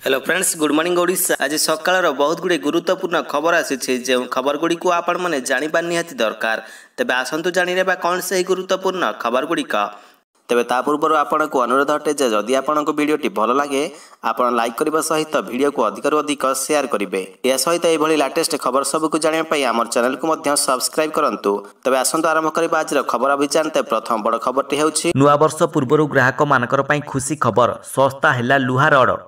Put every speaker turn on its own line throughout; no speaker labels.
Hello friends good morning Odisha. आज सकाळ बहुत गुड़े गुरुत्वपूर्ण खबर आसी जो खबर गुड़ी को आपण मैंने जाना निहाती दरकार। तेज आसतु जाना कौन से गुरुत्वपूर्ण खबर गुड़िक। तेज ता पूर्व आपन को अनुरोध अटे जदि आपन को वीडियोटी भल लगे आपन लाइक करने सहित वीडियो को अधिक अधिक शेयर करेंगे। यह सहित यह लेटेस्ट खबर सबको जानापी आम चैनल को सब्सक्राइब करूँ। तेज आसतु आरंभ करवा आज खबर अभियान। प्रथम बड़ खबरटी होछि
नुआ वर्ष पूर्व ग्राहक मानकर पई खुशी खबर। सस्ता हैला लुहा रड।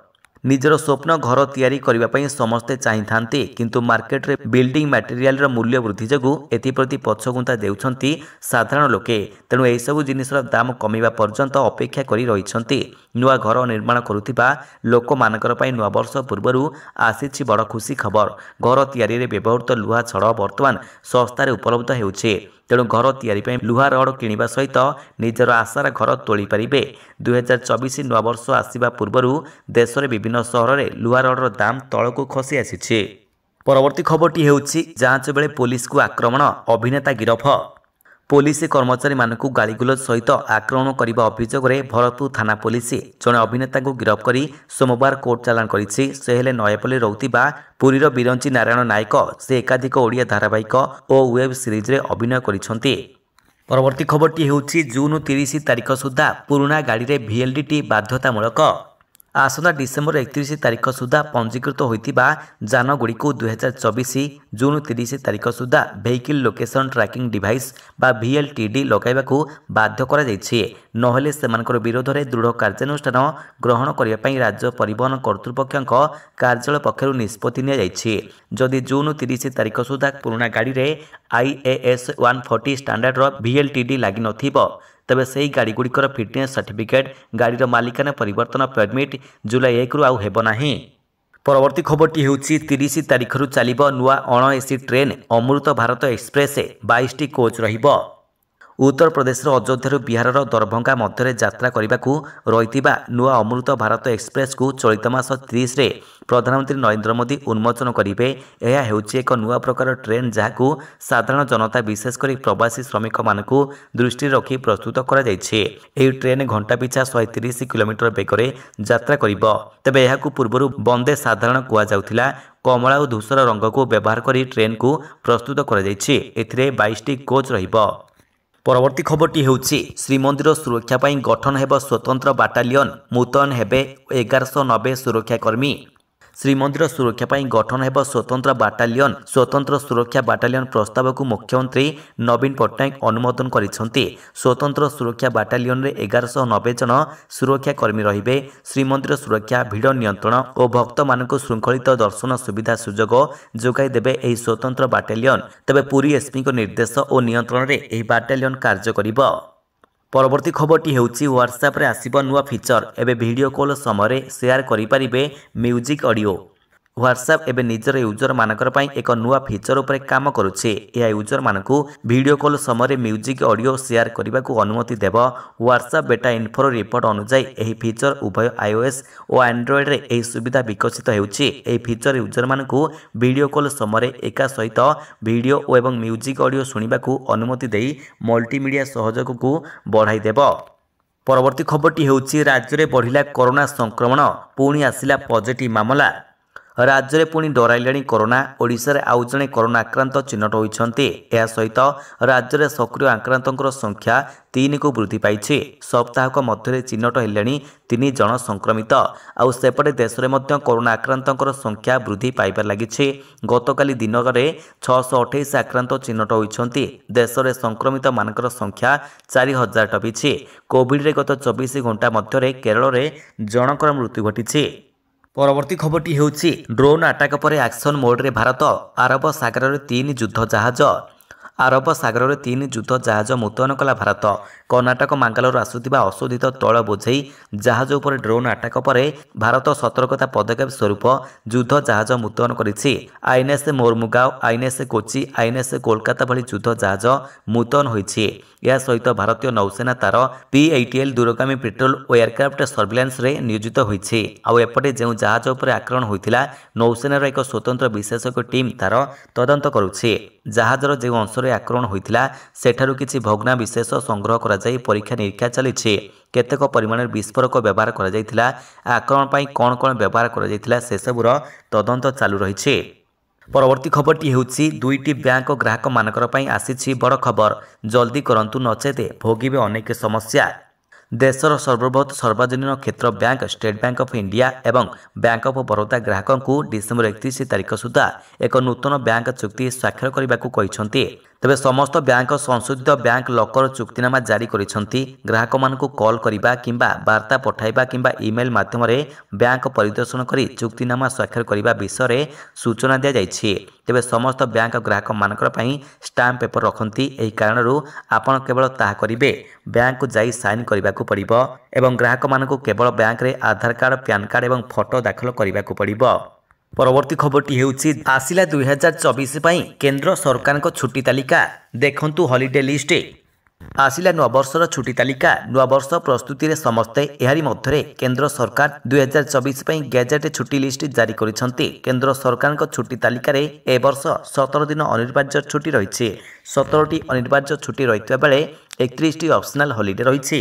निजर स्वप्न घर तैयारी करने पर समस्ते चाहिए किंतु मार्केट रे बिल्डिंग मटेरियल मूल्य वृद्धि जगू एप्रति पछगुंता देउछंती साधारण लोके। तेणु यह सब जिनिसर दाम कमिबा पर्यंत अपेक्षा करी रहिछंती। नुआ घर निर्माण करुथिबा लोक मानकर पई नुआ वर्ष पूर्व आसीछि बड़ खुशी खबर। घर तैयारी रे व्यवहृत लुहा छड़ वर्तमान सस्तार उपलब्ध हेउछे। तेणु घर तैयारी पे लुहा रड किनिबा सहित निजर आशार घर तोली पारिबे। 2024 नुआ वर्ष आसिबा पूर्व देश में विभिन्न सहर में लुहा रडर दाम तलको खसी आसीछि। परवर्ती खबरटी हेउछि जांच बेले पुलिस को आक्रमण अभिनेता गिरफ। पुलिस कर्मचारी मानक गालीगुलज सहित आक्रमण करने अभियोग में भरतपुर थाना पुलिस जड़े अभिनेता को गिरफ्त कर सोमवार कोर्ट चालाण करिछि। से हेले नयापल्ली रहुथिबा पुरीर बिरंची नारायण नायक। से एकाधिक ओडिया धारावाहिक और वेब सीरीज रे अभिनय करिसंती। परवर्ती खबरटी हेउछि जून 30 तारिख सुधा पुराना गाड़ी रे VLDT बाध्यतामूलक। आसंता डिसेम्बर 31 तारिख सुधा पंजीकृत होइतिबा जानगुड़ी को 2024 जून 30 तारिख सुधा वेहिकल लोकेशन ट्रैकिंग डिवाइस बा VLTD लगाइबाकू बाध्य करा जायछि। नहेले सेमानकर विरोध में दृढ़ कार्यानुष्ठान ग्रहण करने पर राज्य परिवहन कर्तृपक्षक कार्यालय पक्षर निष्पत्ति निया जायछि। जदि जून 30 तारिख सुधा पुराना गाड़ी रे IAS 140 स्टैंडर्ड VLTD लगी नथिबो तबे से गाड़ी गुड़िकर फिटनेस सर्टिफिकेट गाड़ीर मालिकाना परिवर्तन परमिट जुलाई 1 रु आउ हेबो नाही। परवर्ती खबरटी हेउछि 30 तारिख रु चलिबो नुआ अण AC train Amrit Bharat express 22टी coach रहिबो। उत्तर प्रदेश अयोध्या बिहार दरभंगा मध्य यात्रा करने को रही नुआ अमृत भारत एक्सप्रेस को चलित मास 30 रे प्रधानमंत्री नरेंद्र मोदी उन्मोचन करेंगे। यह हेउछि एक नुआ प्रकार ट्रेन जहां साधारण जनता विशेषकर प्रवासी श्रमिक मानक दृष्टि रखी प्रस्तुत करा जायछि। एही ट्रेन घंटा पिछा 130 किलोमीटर बेगर यात्रा करिबो। तेबे एहाकू पूर्व वंदे साधारण कुआ जाउथिला। कमला और धूसर रंग को व्यवहार करी ट्रेन को प्रस्तुत करा जायछि। एथिरे 22टी कोच रहिबो। परवर्ती खबरटी हेउछि श्रीमंदिर सुरक्षा पाई गठन हेब स्वतंत्र बाटालियन मुतयन हेबे 1190 सुरक्षाकर्मी। श्रीमंदिर सुरक्षा पाई गठन हेब स्वतंत्र सुरक्षा बाटालियन प्रस्ताव को मुख्यमंत्री नवीन पट्टनायक अनुमोदन करिसंती। स्वतंत्र सुरक्षा बाटालियन रे 1190 जन सुरक्षाकर्मी रहिबे। श्रीमंदिर सुरक्षा भिड़ नियंत्रण और भक्त मानक श्रृंखलित दर्शन सुविधा सुजोग जोगाई देबे एही स्वतंत्र बाटालियन। तबे पुरी एसपी को निर्देश और नियंत्रण रे एही बाटालियन कार्य करिबो। परवर्ती खबरटी हेउछि व्हाट्सएप रे आसीबो नुआ फीचर। एबे वीडियो कॉल समय शेयर करि परिबे म्यूजिक ऑडियो। व्हाट्सएप एबे निजर यूजर मानकर पई एक नुआ फीचर उपरे काम करुछे। यह यूजर मानकू वीडियो कॉल समय म्यूजिक ऑडियो शेयर करने को अनुमति देव। व्हाट्सएप बेटा इन्फोर रिपोर्ट अनुसार यह फीचर उभय iOS और एंड्रॉइड रे यह सुविधा विकसित हेउछि। यह फीचर यूजर मानकू वीडियो कॉल समय एका सहित वीडियो एवं म्यूजिक ऑडियो सुनिबा को अनुमति देई मल्टीमीडिया सहयोग को बढ़ाई देव। परवर्ती खबरटी हेउछि राज्य में बढ़िला कोरोना संक्रमण पुणी आसिला पॉजिटिव मामला। राज्य में पुणी डराइलाणी कोरोना। ओडिशा रे आउ जणे कोरोना आक्रांत चिन्हट होइछन्ते। एहा सहित राज्य में सक्रिय आक्रांतंकर संख्या 3 को वृद्धि पाइछि। सप्ताहक मध्य चिन्हट हेलेणी 3 जन संक्रमित। आउ सेपटे देश में मध्य कोरोना आक्रांतंकर संख्या वृद्धि पाइबार लागिछि। गतकाली दिन में 628 आक्रांत चिन्हट होइछन्ते। देश में संक्रमित मानकर संख्या 4000 टपिछि। कोविड रे गत 24 घंटा मध्य केरल में जनकर मृत्यु घटिछि। परवर्ती खबरटी हेउछि ड्रोन अटैक पर एक्शन मोड रे भारत। अरब सागर रे 3 युद्ध जहाज। अरब सागर रे 3 युद्ध जहाज मुतयन कला भारत। कर्णाटक मांगालोर आसुथिबा अशोधित तैल बोझेई जहाज उपर ड्रोन अटैक पर भारत सतर्कता पदक्षेप स्वरूप युद्ध जहाज मुतयन करिछि। INS Mormugao, INS Kochi, INS Kolkata भली युद्ध जहाज मुतयन होइछि। या सहित भारतीय नौसेना तार P-80L दूरगामी पेट्रोल और एयरक्राफ्ट सर्विलांस रे नियोजित होइछि। आउ एपटे जो जहाज उपर आक्रमण होइतिला नौसेनार एक स्वतंत्र विशेषज्ञ टीम तार तदंत करुछि। ଜାହାଜର ଯେଉଁ ଅଂଶରେ ଆକ୍ରମଣ ହୋଇଥିଲା ସେଠାରୁ କିଛି ଭଗ୍ନାବିଶେଷ ସଂଗ୍ରହ କରାଯାଇ ପରୀକ୍ଷା ନିରୀକ୍ଷା ଚାଲିଛି। କେତେକ ପରିମାଣରେ ବିସ୍ଫୋରକ ବ୍ୟବହାର କରାଯାଇଥିଲା। ଆକ୍ରମଣ ପାଇଁ କ'ଣ କ'ଣ ବ୍ୟବହାର କରାଯାଇଥିଲା ସେସବୁର ତଦନ୍ତ ଚାଲୁ ରହିଛି। ପରବର୍ତ୍ତୀ ଖବରଟି ହେଉଛି ଦୁଇଟି ବ୍ୟାଙ୍କ ଗ୍ରାହକମାନଙ୍କର ପାଇଁ ଆସିଛି ବଡ଼ ଖବର। ଜଲ୍ଦି କରନ୍ତୁ ନଚେତ ଭୋଗିବେ ଅନେକ ସମସ୍ୟା। ଦେଶର ସର୍ବବୃହତ ସାର୍ବଜନୀନ କ୍ଷେତ୍ର bank state bank of India ଏବଂ ବ୍ୟାଙ୍କ ଅଫ୍ ବରୋଦା ଗ୍ରାହକଙ୍କୁ ଡିସେମ୍ବର 31 ତାରିଖ ସୁଦ୍ଧା ଏକ ନୂତନ ବ୍ୟାଙ୍କ ଚୁକ୍ତି ସ୍ୱାକ୍ଷର କରିବାକୁ କହିଛନ୍ତି। ତେବେ ସମସ୍ତ ବ୍ୟାଙ୍କ ସଂଶୋଧିତ ବ୍ୟାଙ୍କ ଲକର ଚୁକ୍ତିନାମା ଜାରି କରିଛନ୍ତି। ଗ୍ରାହକମାନଙ୍କୁ କଲ୍ କରିବା କିମ୍ବା ବାର୍ତ୍ତା ପଠାଇବା କିମ୍ବା ଇମେଲ ମାଧ୍ୟମରେ ବ୍ୟାଙ୍କ ପରିଦର୍ଶନ କରି ଚୁକ୍ତିନାମା ସ୍ୱାକ୍ଷର କରିବା ବିଷୟରେ ସୂଚନା ଦିଆଯାଇଛି। ତେବେ ସମସ୍ତ ବ୍ୟାଙ୍କ ଗ୍ରାହକମାନଙ୍କର ପାଇଁ ଷ୍ଟାମ୍ପ ପେପର ରଖନ୍ତି। ଏହି କାରଣରୁ ଆପଣ କେବଳ ତାହା କରିବେ ବ୍ୟାଙ୍କକୁ ଯାଇ ସାଇନ୍ କରିବାକୁ ପଡ଼ିବ ଏବଂ ଗ୍ରାହକମାନଙ୍କୁ କେବଳ ବ୍ୟାଙ୍କରେ ଆଧାର କାର୍ଡ଼, ପ୍ୟାନ୍ କାର୍ଡ଼ ଏବଂ ଫଟୋ ଦାଖଲ କରିବାକୁ ପଡ଼ିବ। ପରବର୍ତ୍ତୀ ଖବରଟି ହେଉଛି ଆସିଲା 2024 ପାଇଁ କେନ୍ଦ୍ର ସରକାରଙ୍କ ଛୁଟି ତାଲିକା। ଦେଖନ୍ତୁ ହଲିଡେ ଲିଷ୍ଟ। ଆସିଲା ନୂଆବର୍ଷର ଛୁଟି ତାଲିକା। ନୂଆବର୍ଷ ପ୍ରସ୍ତୁତିରେ ସମସ୍ତେ ଏହାରି ମଧ୍ୟରେ କେନ୍ଦ୍ର ସରକାର 2024 ପାଇଁ ଗେଜେଟ୍ ଛୁଟି ଲିଷ୍ଟ ଜାରି କରିଛନ୍ତି। କେନ୍ଦ୍ର ସରକାରଙ୍କ ଛୁଟି ତାଲିକାରେ ଏ ବର୍ଷ 17 ଦିନ ଅନିବାର୍ଯ୍ୟ ଛୁଟି ରହିଛି। 17ଟି ଅନିବାର୍ଯ୍ୟ ଛୁଟି ରହିଥିବା ବେଳେ 31ଟି ଅପସନାଲ ହଲିଡେ ରହିଛି।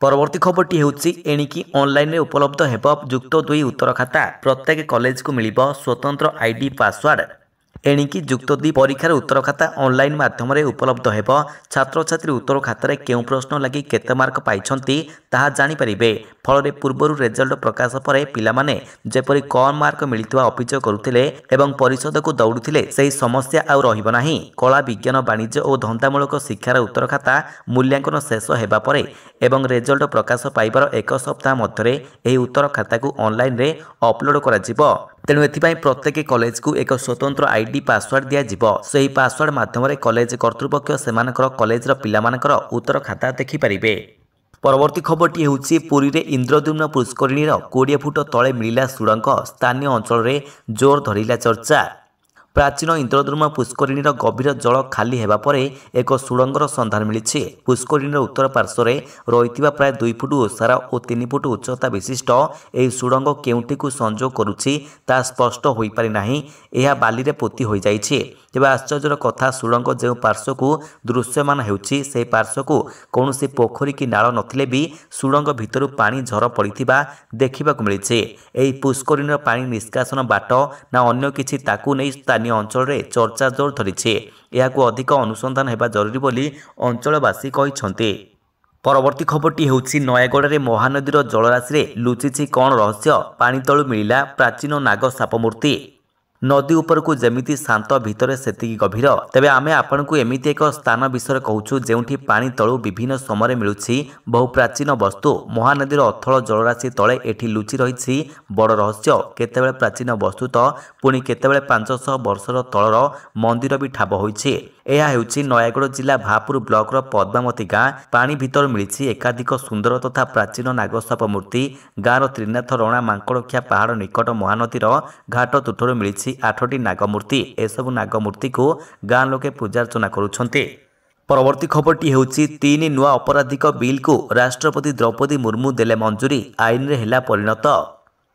ପରବର୍ତ୍ତୀ ଖବରଟି ହେଉଛି ଏଣିକି ଅନଲାଇନରେ ଉପଲବ୍ଧ ହେବ ଯୁକ୍ତ 2 ଉତ୍ତର ଖାତା। ପ୍ରତ୍ୟେକ କଲେଜକୁ ମିଳିବ ସ୍ୱତନ୍ତ୍ର ଆଇଡି ପାସୱାର୍ଡ। ଏଣିକି ଯୁକ୍ତ 2 ପରୀକ୍ଷାର ଉତ୍ତର ଖାତା ଅନଲାଇନ୍ ମାଧ୍ୟମରେ ଉପଲବ୍ଧ ହେବ। ଛାତ୍ରଛାତ୍ରୀ ଉତ୍ତର ଖାତାରେ କେଉଁ ପ୍ରଶ୍ନ ଲାଗି କେତେ ମାର୍କ ପାଇଛନ୍ତି ତାହା ଜାଣିପାରିବେ। ଫଳରେ ପୂର୍ବରୁ ରେଜଲ୍ଟ ପ୍ରକାଶ ପରେ ପିଲାମାନେ ଯେପରି କମ୍ ମାର୍କ ମିଳିଥିବା ଅଭିଯୋଗ କରୁଥିଲେ ଏବଂ ପରିଷଦକୁ ଦୌଡୁଥିଲେ ସେହି ସମସ୍ୟା ଆଉ ରହିବ ନାହିଁ। କଳା, ବିଜ୍ଞାନ, ବାଣିଜ୍ୟ ଓ ଧନ୍ଦାମୂଳକ ଶିକ୍ଷାର ଉତ୍ତର ଖାତା ମୂଲ୍ୟାଙ୍କନ ଶେଷ ହେବା ପରେ ଏବଂ ରେଜଲ୍ଟ ପ୍ରକାଶ ପାଇବାର 1 ସପ୍ତାହ ମଧ୍ୟରେ ଏହି ଉତ୍ତର ଖାତାକୁ ଅନଲାଇନରେ ଅପଲୋଡ଼ କରାଯିବ। ତେଣୁ ଏଥିପାଇଁ ପ୍ରତ୍ୟେକ କଲେଜକୁ ଏକ ସ୍ୱତନ୍ତ୍ର ଆଇଡି ପାସୱାର୍ଡ ଦିଆଯିବ। ସେହି ପାସୱାର୍ଡ ମାଧ୍ୟମରେ କଲେଜ କର୍ତ୍ତୃପକ୍ଷ ସେମାନଙ୍କର କଲେଜର ପିଲାମାନଙ୍କର ଉତ୍ତର ଖାତା ଦେଖିପାରିବେ। ପରବର୍ତ୍ତୀ ଖବରଟି ହେଉଛି ପୁରୀରେ ଇନ୍ଦ୍ରଦ୍ୟୁମ୍ନ ପୁଷ୍କରିଣୀର 20 ଫୁଟ ତଳେ ମିଳିଲା ସୁଡ଼ଙ୍ଗ। ସ୍ଥାନୀୟ ଅଞ୍ଚଳରେ ଜୋର ଧରିଲା ଚର୍ଚ୍ଚା। ପ୍ରାଚୀନ ଇନ୍ଦ୍ରଦ୍ୟୁମ୍ନ ପୁଷ୍କରିଣୀର ଗଭୀର ଜଳ ଖାଲି ହେବା ପରେ ଏକ ସୁଡ଼ଙ୍ଗର ସନ୍ଧାନ ମିଳିଛି। ପୁଷ୍କରିଣୀର ଉତ୍ତର ପାର୍ଶ୍ୱରେ ରହିଥିବା ପ୍ରାୟ 2 ଫୁଟ ଓସାର ଓ 3 ଫୁଟ ଉଚ୍ଚତା ବିଶିଷ୍ଟ ଏହି ସୁଡ଼ଙ୍ଗ କେଉଁଠିକୁ ସଂଯୋଗ କରୁଛି ତାହା ସ୍ପଷ୍ଟ ହୋଇପାରି ନାହିଁ। ଏହା ବାଲିରେ ପୋତି ହୋଇଯାଇଛି। ତେବେ ଆଶ୍ଚର୍ଯ୍ୟର କଥା, ସୁଡ଼ଙ୍ଗ ଯେଉଁ ପାର୍ଶ୍ୱକୁ ଦୃଶ୍ୟମାନ ହେଉଛି ସେହି ପାର୍ଶ୍ୱକୁ କୌଣସି ପୋଖରୀ କି ନାଳ ନଥିଲେ ବି ସୁଡ଼ଙ୍ଗ ଭିତରୁ ପାଣି ଝର ପଡ଼ିଥିବା ଦେଖିବାକୁ ମିଳିଛି। ଏହି ପୁଷ୍କରିଣୀର ପାଣି ନିଷ୍କାସନ ବାଟ ନା ଅନ୍ୟ କିଛି ତାକୁ ନେଇ ସ୍ଥାନୀୟ ଅଞ୍ଚଳରେ ଚର୍ଚ୍ଚା ଜୋର ଧରିଛି। ଏହାକୁ ଅଧିକ ଅନୁସନ୍ଧାନ ହେବା ଜରୁରୀ ବୋଲି ଅଞ୍ଚଳବାସୀ କହିଛନ୍ତି। ପରବର୍ତ୍ତୀ ଖବରଟି ହେଉଛି ନୟାଗଡ଼ରେ ମହାନଦୀର ଜଳରାଶିରେ ଲୁଚିଛି କ'ଣ ରହସ୍ୟ? ପାଣି ତଳୁ ମିଳିଲା ପ୍ରାଚୀନ ନାଗ ସାପ ମୂର୍ତ୍ତି। ନଦୀ ଉପରକୁ ଯେମିତି ଶାନ୍ତ, ଭିତରେ ସେତିକି ଗଭୀର। ତେବେ ଆମେ ଆପଣଙ୍କୁ ଏମିତି ଏକ ସ୍ଥାନ ବିଷୟରେ କହୁଛୁ ଯେଉଁଠି ପାଣି ତଳୁ ବିଭିନ୍ନ ସମୟରେ ମିଳୁଛି ବହୁ ପ୍ରାଚୀନ ବସ୍ତୁ। ମହାନଦୀର ଅଥଳ ଜଳରାଶି ତଳେ ଏଠି ଲୁଚି ରହିଛି ବଡ଼ ରହସ୍ୟ। କେତେବେଳେ ପ୍ରାଚୀନ ବସ୍ତୁ ତ ପୁଣି କେତେବେଳେ 500 ବର୍ଷର ତଳର ମନ୍ଦିର ବି ଠାବ ହୋଇଛି। ଏହା ହେଉଛି ନୟାଗଡ଼ ଜିଲ୍ଲା ଭାପୁର ବ୍ଲକର ପଦ୍ମାବତୀ ଗାଁ। ପାଣି ଭିତରୁ ମିଳିଛି ଏକାଧିକ ସୁନ୍ଦର ତଥା ପ୍ରାଚୀନ ନାଗସାପ ମୂର୍ତ୍ତି। ଗାଁର ତ୍ରିନାଥ ରଣା ମାଙ୍କଡ଼ଖିଆ ପାହାଡ଼ ନିକଟ ମହାନଦୀର ଘାଟ ତୁଠରୁ ମିଳିଛି 8ଟି ନାଗମୂର୍ତ୍ତି। ଏସବୁ ନାଗମୂର୍ତ୍ତିକୁ ଗାଁ ଲୋକେ ପୂଜାର୍ଚ୍ଚନା କରୁଛନ୍ତି। ପରବର୍ତ୍ତୀ ଖବରଟି ହେଉଛି 3 ନୂଆ ଅପରାଧିକ ବିଲ୍କୁ ରାଷ୍ଟ୍ରପତି ଦ୍ରୌପଦୀ ମୁର୍ମୁ ଦେଲେ ମଞ୍ଜୁରୀ। ଆଇନରେ ହେଲା ପରିଣତ।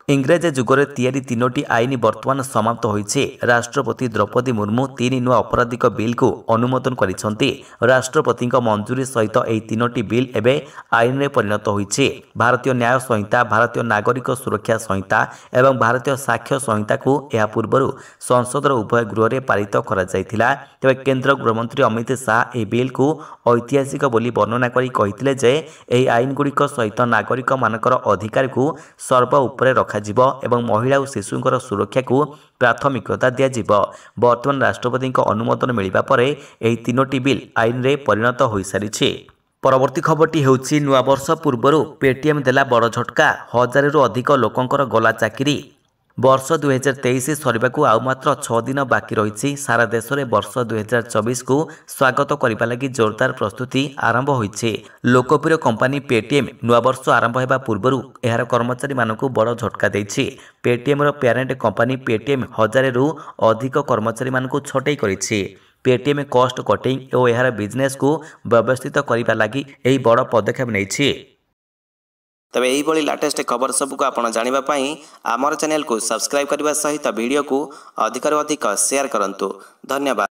ଇଂରେଜ ଯୁଗରେ ତିଆରି 3ଟି ଆଇନ ବର୍ତ୍ତମାନ ସମାପ୍ତ ହୋଇଛି। ରାଷ୍ଟ୍ରପତି ଦ୍ରୌପଦୀ ମୁର୍ମୁ 3 ନୂଆ ଅପରାଧିକ ବିଲ୍କୁ ଅନୁମୋଦନ କରିଛନ୍ତି। ରାଷ୍ଟ୍ରପତିଙ୍କ ମଞ୍ଜୁରୀ ସହିତ ଏହି 3ଟି ବିଲ୍ ଏବେ ଆଇନରେ ପରିଣତ ହୋଇଛି। ଭାରତୀୟ ନ୍ୟାୟ ସଂହିତା, ଭାରତୀୟ ନାଗରିକ ସୁରକ୍ଷା ସଂହିତା ଏବଂ ଭାରତୀୟ ସାକ୍ଷ୍ୟ ସଂହିତାକୁ ଏହା ପୂର୍ବରୁ ସଂସଦର ଉଭୟ ଗୃହରେ ପାରିତ କରାଯାଇଥିଲା। ତେବେ କେନ୍ଦ୍ର ଗୃହମନ୍ତ୍ରୀ ଅମିତ ଶାହା ଏହି ବିଲ୍କୁ ଐତିହାସିକ ବୋଲି ବର୍ଣ୍ଣନା କରି କହିଥିଲେ ଯେ ଏହି ଆଇନଗୁଡ଼ିକ ସହିତ ନାଗରିକମାନଙ୍କର ଅଧିକାରକୁ ସର୍ବ ଉପରେ ରଖାଯିବ ଏବଂ ମହିଳା ଓ ଶିଶୁଙ୍କର ସୁରକ୍ଷାକୁ ପ୍ରାଥମିକତା ଦିଆଯିବ। ବର୍ତ୍ତମାନ ରାଷ୍ଟ୍ରପତିଙ୍କ ଅନୁମୋଦନ ମିଳିବା ପରେ ଏହି 3ଟି ବିଲ୍ ଆଇନରେ ପରିଣତ ହୋଇସାରିଛି। ପରବର୍ତ୍ତୀ ଖବରଟି ହେଉଛି ନୂଆବର୍ଷ ପୂର୍ବରୁ ପେଟିଏମ୍ ଦେଲା ବଡ଼ ଝଟକା। 1000ରୁ ଅଧିକ ଲୋକଙ୍କର ଗଲା ଚାକିରି। ବର୍ଷ 2023 ସରିବାକୁ ଆଉ ମାତ୍ର 6 ଦିନ ବାକି ରହିଛି। ସାରା ଦେଶରେ ବର୍ଷ 2024କୁ ସ୍ୱାଗତ କରିବା ଲାଗି ଜୋରଦାର ପ୍ରସ୍ତୁତି ଆରମ୍ଭ ହୋଇଛି। ଲୋକପ୍ରିୟ କମ୍ପାନୀ ପେଟିଏମ୍ ନୂଆବର୍ଷ ଆରମ୍ଭ ହେବା ପୂର୍ବରୁ ଏହାର କର୍ମଚାରୀମାନଙ୍କୁ ବଡ଼ ଝଟକା ଦେଇଛି। ପେଟିଏମ୍ର ପ୍ୟାରେଣ୍ଟ କମ୍ପାନୀ ପେଟିଏମ୍ 1000ରୁ ଅଧିକ କର୍ମଚାରୀମାନଙ୍କୁ ଛଟେଇ କରିଛି। ପେଟିଏମ୍ କଷ୍ଟ କଟିଂ ଓ ଏହାର ବିଜନେସକୁ ବ୍ୟବସ୍ଥିତ କରିବା ଲାଗି ଏହି ବଡ଼ ପଦକ୍ଷେପ ନେଇଛି।
ତେବେ ଏହିଭଳି ଲାଟେଷ୍ଟ ଖବର ସବୁକୁ ଆପଣ ଜାଣିବା ପାଇଁ ଆମର ଚ୍ୟାନେଲକୁ ସବସ୍କ୍ରାଇବ୍ କରିବା ସହିତ ଭିଡ଼ିଓକୁ ଅଧିକରୁ ଅଧିକ ସେୟାର କରନ୍ତୁ। ଧନ୍ୟବାଦ।